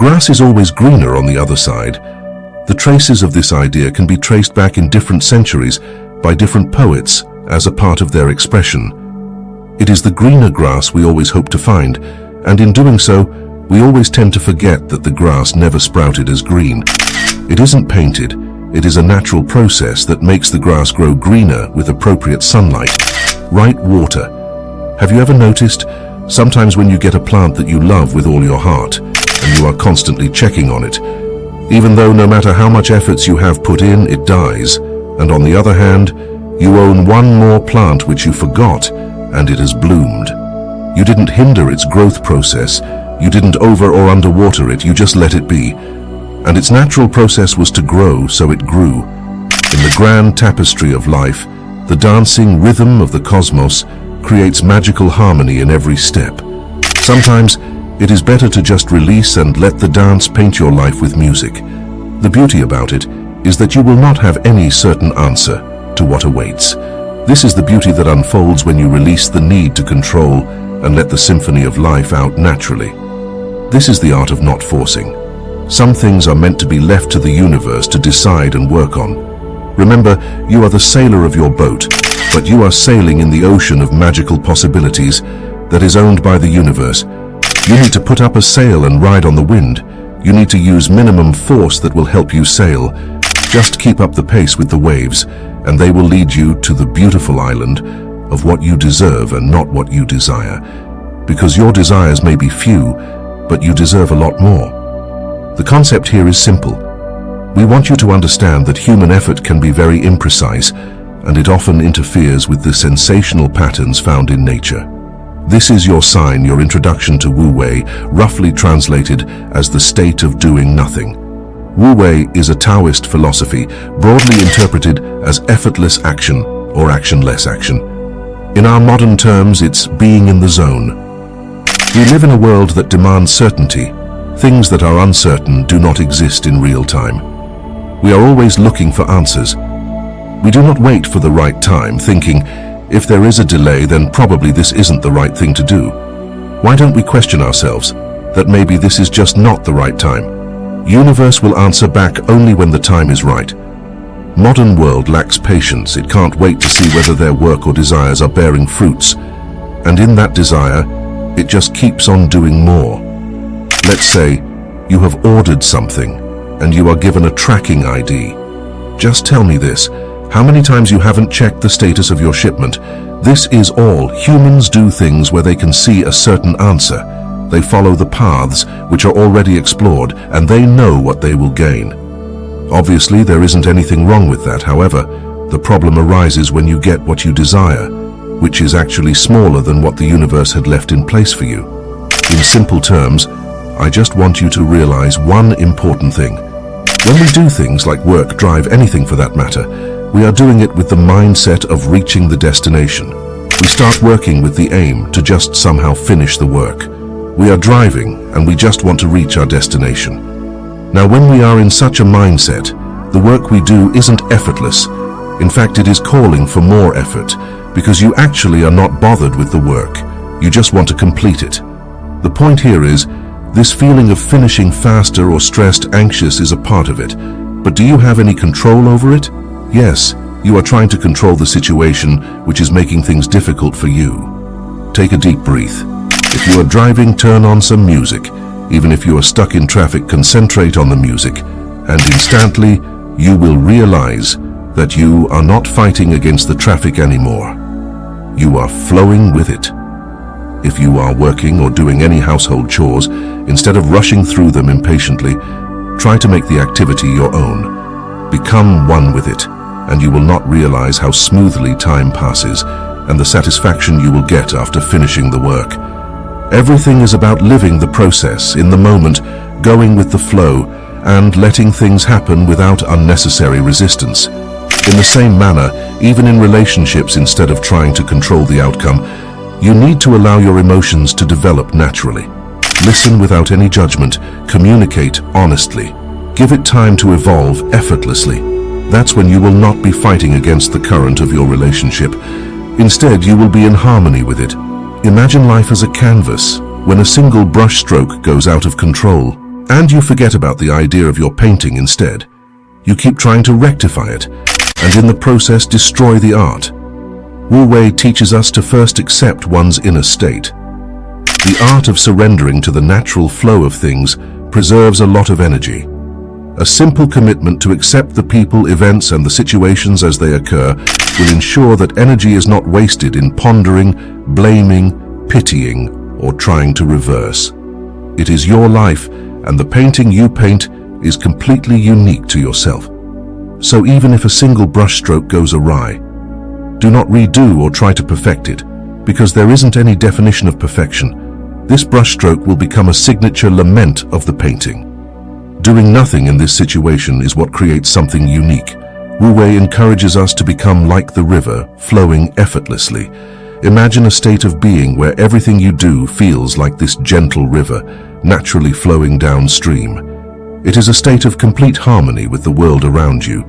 Grass is always greener on the other side. The traces of this idea can be traced back in different centuries by different poets as a part of their expression. It is the greener grass we always hope to find, and in doing so, we always tend to forget that the grass never sprouted as green. It isn't painted, it is a natural process that makes the grass grow greener with appropriate sunlight. Right water. Have you ever noticed, sometimes when you get a plant that you love with all your heart, and you are constantly checking on it, even though no matter how much efforts you have put in, it dies, and on the other hand, you own one more plant which you forgot, and it has bloomed. You didn't hinder its growth process, you didn't over or underwater it, you just let it be. And its natural process was to grow, so it grew. In the grand tapestry of life, the dancing rhythm of the cosmos creates magical harmony in every step. Sometimes, it is better to just release and let the dance paint your life with music. The beauty about it is that you will not have any certain answer to what awaits. This is the beauty that unfolds when you release the need to control and let the symphony of life out naturally. This is the art of not forcing. Some things are meant to be left to the universe to decide and work on. Remember, you are the sailor of your boat, but you are sailing in the ocean of magical possibilities that is owned by the universe. You need to put up a sail and ride on the wind. You need to use minimum force that will help you sail. Just keep up the pace with the waves, and they will lead you to the beautiful island of what you deserve and not what you desire. Because your desires may be few, but you deserve a lot more. The concept here is simple. We want you to understand that human effort can be very imprecise, and it often interferes with the sensational patterns found in nature. This is your sign, your introduction to Wu Wei, roughly translated as the state of doing nothing. Wu Wei is a Taoist philosophy, broadly interpreted as effortless action or actionless action. In our modern terms, it's being in the zone. We live in a world that demands certainty. Things that are uncertain do not exist in real time. We are always looking for answers. We do not wait for the right time, thinking, if there is a delay, then probably this isn't the right thing to do. Why don't we question ourselves that maybe this is just not the right time? Universe will answer back only when the time is right. Modern world lacks patience. It can't wait to see whether their work or desires are bearing fruits. And in that desire, it just keeps on doing more. Let's say you have ordered something and you are given a tracking ID. Just tell me this. How many times you haven't checked the status of your shipment? This is all. Humans do things where they can see a certain answer. They follow the paths which are already explored, and they know what they will gain. Obviously, there isn't anything wrong with that. However, the problem arises when you get what you desire, which is actually smaller than what the universe had left in place for you. In simple terms, I just want you to realize one important thing. When we do things like work, drive, anything for that matter, we are doing it with the mindset of reaching the destination. We start working with the aim to just somehow finish the work. We are driving and we just want to reach our destination. Now, when we are in such a mindset, the work we do isn't effortless. In fact, it is calling for more effort because you actually are not bothered with the work. You just want to complete it. The point here is, this feeling of finishing faster or stressed, anxious is a part of it. But do you have any control over it? Yes, you are trying to control the situation which is making things difficult for you. Take a deep breath. If you are driving, turn on some music. Even if you are stuck in traffic, concentrate on the music. And instantly, you will realize that you are not fighting against the traffic anymore. You are flowing with it. If you are working or doing any household chores, instead of rushing through them impatiently, try to make the activity your own. Become one with it, and you will not realize how smoothly time passes and the satisfaction you will get after finishing the work. Everything is about living the process, in the moment, going with the flow, and letting things happen without unnecessary resistance. In the same manner, even in relationships, instead of trying to control the outcome, you need to allow your emotions to develop naturally. Listen without any judgment, communicate honestly. Give it time to evolve effortlessly. That's when you will not be fighting against the current of your relationship. Instead, you will be in harmony with it. Imagine life as a canvas. When a single brush stroke goes out of control, And you forget about the idea of your painting instead. You keep trying to rectify it, and in the process destroy the art. Wu Wei teaches us to first accept one's inner state. The art of surrendering to the natural flow of things preserves a lot of energy. A simple commitment to accept the people, events, and the situations as they occur will ensure that energy is not wasted in pondering, blaming, pitying, or trying to reverse. It is your life, and the painting you paint is completely unique to yourself. So even if a single brushstroke goes awry, do not redo or try to perfect it, because there isn't any definition of perfection. This brushstroke will become a signature lament of the painting. Doing nothing in this situation is what creates something unique. Wu Wei encourages us to become like the river, flowing effortlessly. Imagine a state of being where everything you do feels like this gentle river, naturally flowing downstream. It is a state of complete harmony with the world around you,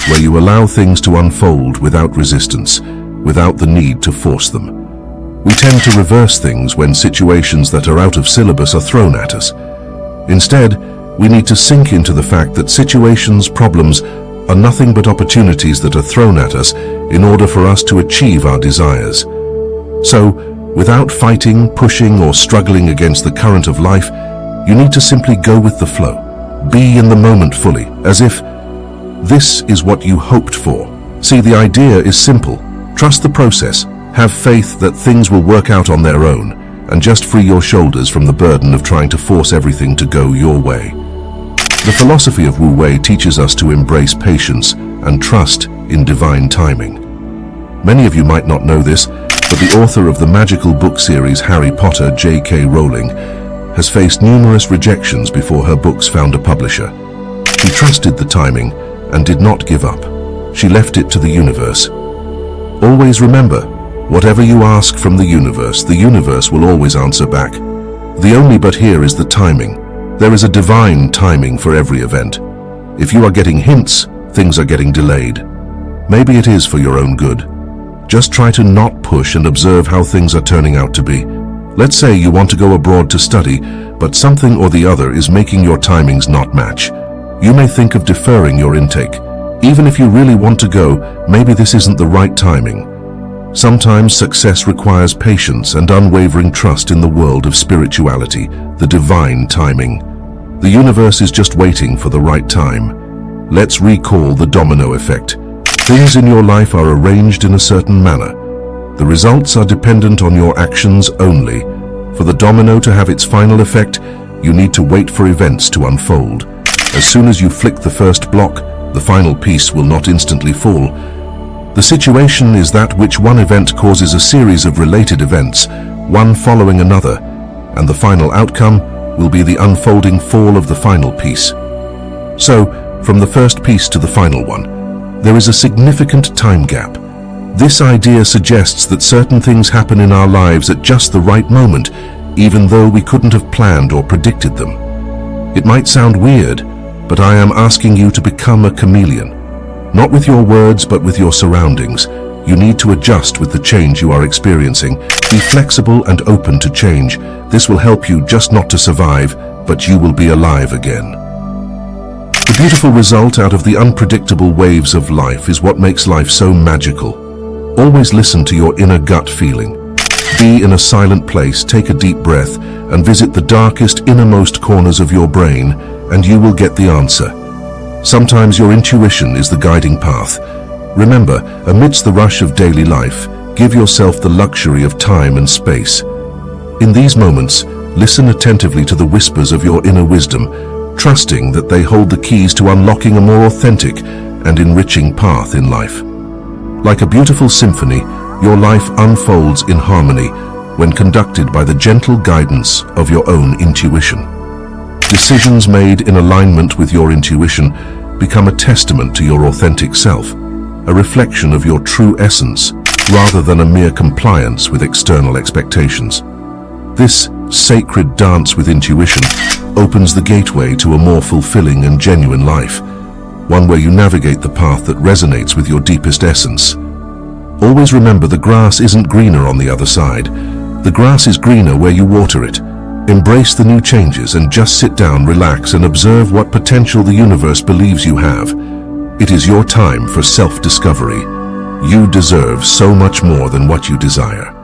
where you allow things to unfold without resistance, without the need to force them. We tend to reverse things when situations that are out of syllabus are thrown at us. Instead, we need to sink into the fact that situations, problems, are nothing but opportunities that are thrown at us in order for us to achieve our desires. So, without fighting, pushing, or struggling against the current of life, you need to simply go with the flow. Be in the moment fully, as if this is what you hoped for. See, the idea is simple. Trust the process. Have faith that things will work out on their own, and just free your shoulders from the burden of trying to force everything to go your way. The philosophy of Wu Wei teaches us to embrace patience and trust in divine timing. Many of you might not know this, but the author of the magical book series Harry Potter, J.K. Rowling, has faced numerous rejections before her books found a publisher. She trusted the timing and did not give up. She left it to the universe. Always remember, whatever you ask from the universe will always answer back. The only but here is the timing. There is a divine timing for every event. If you are getting hints, things are getting delayed. Maybe it is for your own good. Just try to not push and observe how things are turning out to be. Let's say you want to go abroad to study, but something or the other is making your timings not match. You may think of deferring your intake. Even if you really want to go, maybe this isn't the right timing. Sometimes success requires patience and unwavering trust in the world of spirituality, the divine timing. The universe is just waiting for the right time. Let's recall the domino effect. Things in your life are arranged in a certain manner. The results are dependent on your actions only. For the domino to have its final effect, you need to wait for events to unfold. As soon as you flick the first block, the final piece will not instantly fall. The situation is that which one event causes a series of related events, one following another, and the final outcome will be the unfolding fall of the final piece. So, from the first piece to the final one, there is a significant time gap. This idea suggests that certain things happen in our lives at just the right moment, even though we couldn't have planned or predicted them. It might sound weird, but I am asking you to become a chameleon. Not with your words, but with your surroundings. You need to adjust with the change you are experiencing. Be flexible and open to change. This will help you just not to survive, but you will be alive again. The beautiful result out of the unpredictable waves of life is what makes life so magical. Always listen to your inner gut feeling. Be in a silent place, take a deep breath, and visit the darkest, innermost corners of your brain, and you will get the answer. Sometimes your intuition is the guiding path. Remember, amidst the rush of daily life, give yourself the luxury of time and space. In these moments, listen attentively to the whispers of your inner wisdom, trusting that they hold the keys to unlocking a more authentic and enriching path in life. Like a beautiful symphony, your life unfolds in harmony when conducted by the gentle guidance of your own intuition. Decisions made in alignment with your intuition become a testament to your authentic self, a reflection of your true essence, rather than a mere compliance with external expectations. This sacred dance with intuition opens the gateway to a more fulfilling and genuine life, one where you navigate the path that resonates with your deepest essence. Always remember, the grass isn't greener on the other side. The grass is greener where you water it. Embrace the new changes and just sit down, relax, and observe what potential the universe believes you have. It is your time for self-discovery. You deserve so much more than what you desire.